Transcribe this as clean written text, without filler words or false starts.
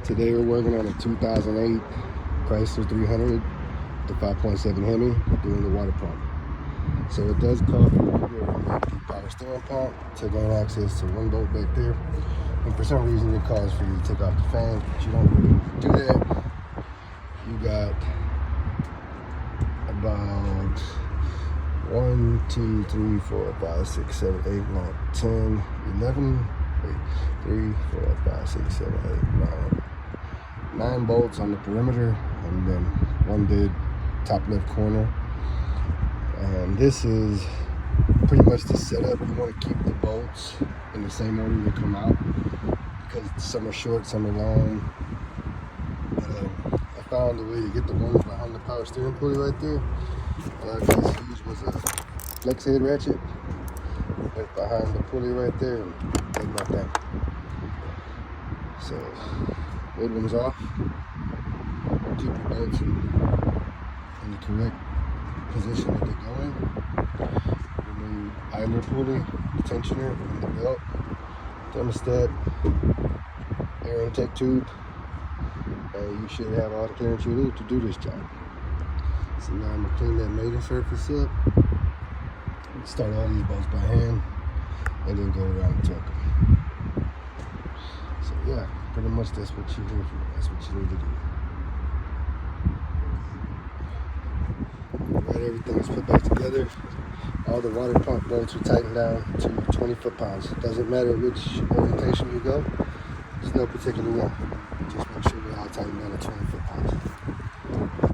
Today we're working on a 2008 Chrysler 300, the 5.7 Hemi, doing the water pump. So it does call for the power steering pump to gain access to one bolt back there. And for some reason it calls for you to take off the fan, but you don't really need to do that. You got about 1, 2, 3, 4, 5, 6, 7, 8, 9, 10, 11, 3, 4, 5, 6, 7, 8, 9 bolts on the perimeter, and then one dead top left corner. And this is pretty much the setup. You want to keep the bolts in the same order they come out, because some are short, some are long. But I found a way to get the one behind the power steering pulley right there. All I just used was a flex head ratchet right behind the pulley right there, and take my thing. So old one's off. Keep your bolts in the correct position that they go in. Remove idler pulley, tensioner, and the belt, thermostat, air intake tube, and you should have all the clearance you need to do this job. So now I'm gonna clean that mating surface up, start all these bolts by hand, and then go around and torque them. So yeah, pretty much that's what you're here for. That's what you need to do. Right, everything is put back together. All the water pump bolts are tightened down to 20 foot-pounds. Doesn't matter which orientation you go. There's no particular one. Just make sure they're all tightened down to 20 foot-pounds.